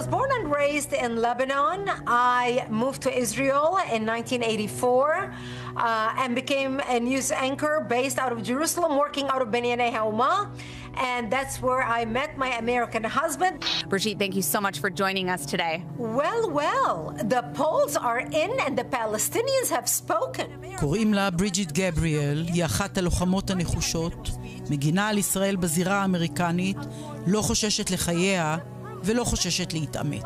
was born and raised in Lebanon. I moved to Israel in 1984 and became a news anchor based out of Jerusalem, working out of Binyanei Hauma. And that's where I met my American husband. Bריג'יט, thank you so much for joining us today. Well, the polls are in and the Palestinians have spoken. קוראים לה בריג'יט גבריאל, היא אחת הלוחמות הנחושות, מגינה על ישראל בזירה האמריקנית, לא חוששת לחייה ולא חוששת להתעמת.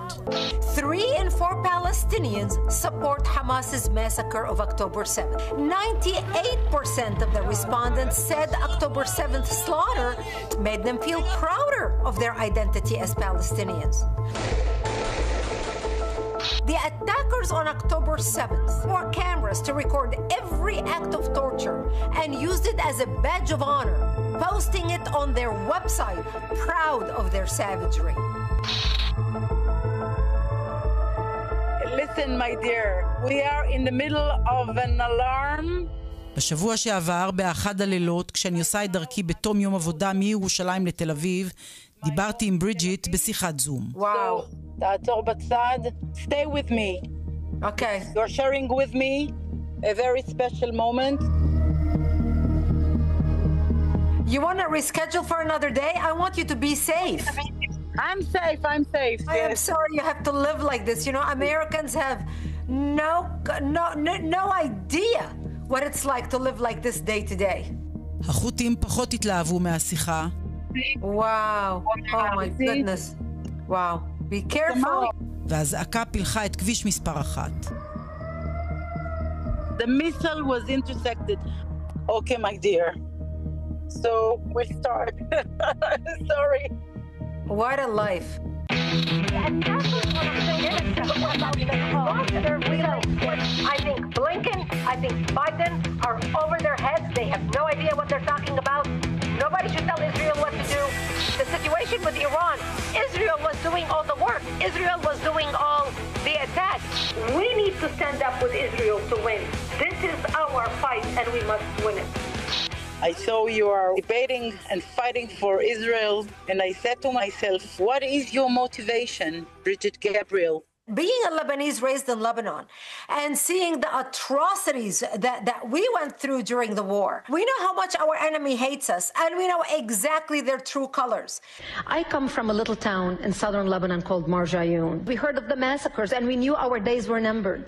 3 in 4 Palestinians support Hamas's massacre of October 7th. 98% of the respondents said October 7th slaughter made them feel prouder of their identity as Palestinians. The attackers on October 7th wore cameras to record every act of torture and used it as a badge of honor, posting it on their website, proud of their savagery. Listen, my dear, we are in the middle of an alarm. בשבוע שעבר, באחד הלילות, כשאני עושה את דרכי בתום יום עבודה מירושלים לתל אביב, דיברתי עם בריג'יט בשיחת זום. וואו. תעצור בצד. Stay with me. Okay. You're sharing with me a very special moment. You want to reschedule for another day? I want you to be safe. I'm safe. I am sorry you have to live like this. You know, Americans have no idea what it's like to live like this day to day. החות'ים פחות התלהבו מהשיחה. Wow. Oh my goodness. Wow. Be careful. והזעקה פילחה את כביש מספר 1. The missile was intersected. Okay, my dear. So we start. Sorry. What a life. I think Blinken, I think Biden are over their heads. They have no idea what they're talking about. Nobody should tell Israel what to do. The situation with Iran, Israel was doing all the work. Israel was doing all the attacks. We need to stand up with Israel to win. This is our fight and we must win it. I saw you are debating and fighting for Israel, and I said to myself, what is your motivation, Bridget Gabriel? Being a Lebanese raised in Lebanon and seeing the atrocities that we went through during the war, we know how much our enemy hates us and we know exactly their true colors. I come from a little town in southern Lebanon called Marjayoun. We heard of the massacres and we knew our days were numbered.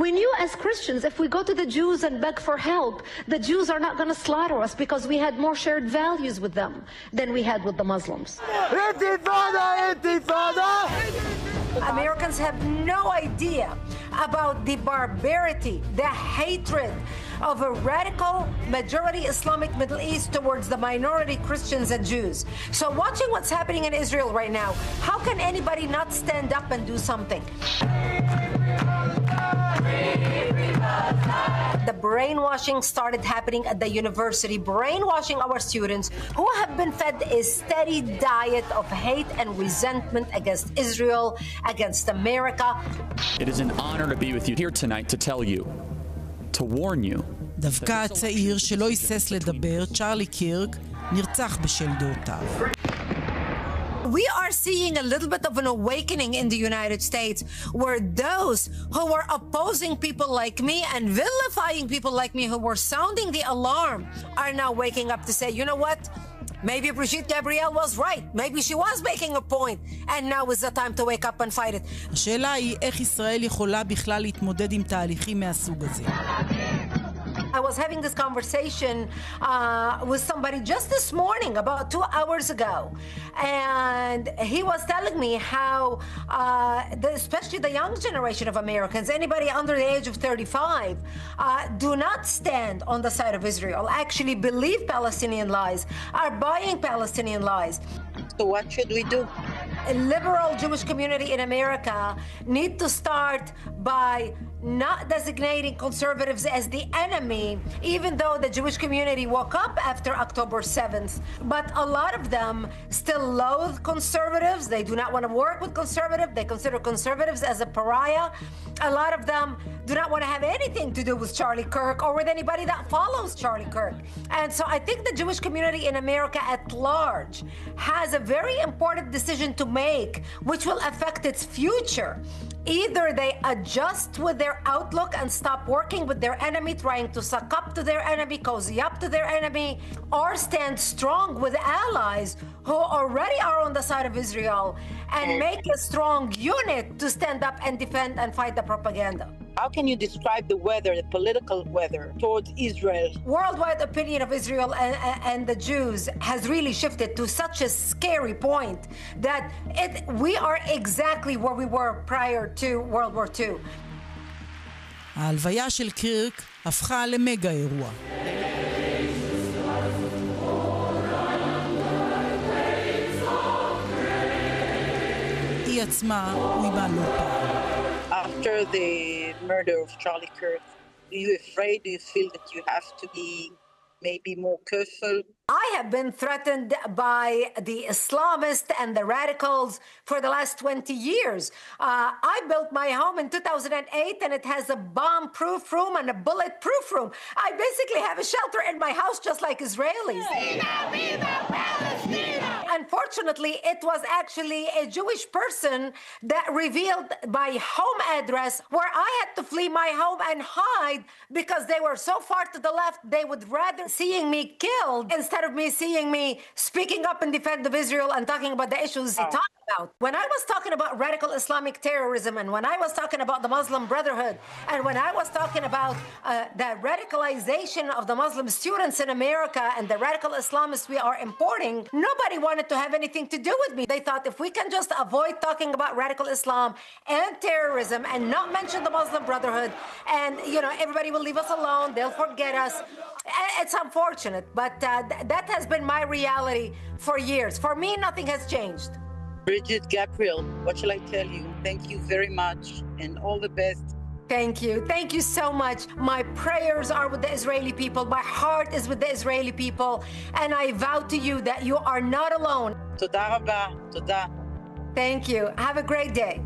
We knew as Christians if we go to the Jews and beg for help, the Jews are not going to slaughter us because we had more shared values with them than we had with the Muslims. Americans have no idea about the barbarity, the hatred of a radical majority Islamic Middle East towards the minority Christians and Jews. So watching what's happening in Israel right now, how can anybody not stand up and do something? The brainwashing started happening at the university, brainwashing our students who have been fed a steady diet of hate and resentment against Israel, against America. It is an honor to be with you here tonight to tell you, to warn you. דווקא הצעיר שלא היסס לדבר, צ'רלי קירק, נרצח בשל דעותיו. We are seeing a little bit of an awakening in the United States where those who were opposing people like me and vilifying people like me who were sounding the alarm are now waking up to say, you know what? Maybe Brigitte Gabriel was right. Maybe she was making a point. And now is the time to wake up and fight it. השאלה היא איך ישראל יכולה בכלל להתמודד עם תהליכים מהסוג הזה. I was having this conversation with somebody just this morning, about 2 hours ago. And he was telling me how, especially the young generation of Americans, anybody under the age of 35, do not stand on the side of Israel, actually believe Palestinian lies, are buying Palestinian lies. So what should we do? A liberal Jewish community in America need to start by not designating conservatives as the enemy, even though the Jewish community woke up after October 7th. But a lot of them still loathe conservatives. They do not want to work with conservatives. They consider conservatives as a pariah. A lot of them do not want to have anything to do with Charlie Kirk or with anybody that follows Charlie Kirk. And so I think the Jewish community in America at large has a very important decision to make, which will affect its future. Either they adjust with their outlook and stop working with their enemy, trying to suck up to their enemy, cozy up to their enemy, or stand strong with allies who already are on the side of Israel and make a strong unit to stand up and defend and fight the propaganda. How can you describe the weather, the political weather towards Israel? Worldwide opinion of Israel and the Jews has really shifted to such a scary point that we are exactly where we were prior to World War II. ההלוויה של קירק הפכה למגה אירוע. היא עצמה הוימה לא פעם. After the murder of Charlie Kirk, are you afraid? Do you feel that you have to be maybe more careful? I have been threatened by the Islamists and the radicals for the last 20 years. I built my home in 2008 and it has a bomb-proof room and a bulletproof room. I basically have a shelter in my house just like Israelis. Unfortunately, it was actually a Jewish person that revealed my home address where I had to flee my home and hide because they were so far to the left, they would rather seeing me killed instead of me seeing me speaking up in defense of Israel and talking about the issues they talk about. When I was talking about radical Islamic terrorism and when I was talking about the Muslim Brotherhood and when I was talking about the radicalization of the Muslim students in America and the radical Islamists we are importing, nobody wanted to have anything to do with me. They thought if we can just avoid talking about radical Islam and terrorism and not mention the Muslim Brotherhood and, everybody will leave us alone, they'll forget us. It's unfortunate, but that has been my reality for years. For me, nothing has changed. Bridget Gabriel, what shall I tell you? Thank you very much and all the best. Thank you. Thank you so much. My prayers are with the Israeli people. My heart is with the Israeli people. And I vow to you that you are not alone. Toda rabba. Toda. Thank you. Have a great day.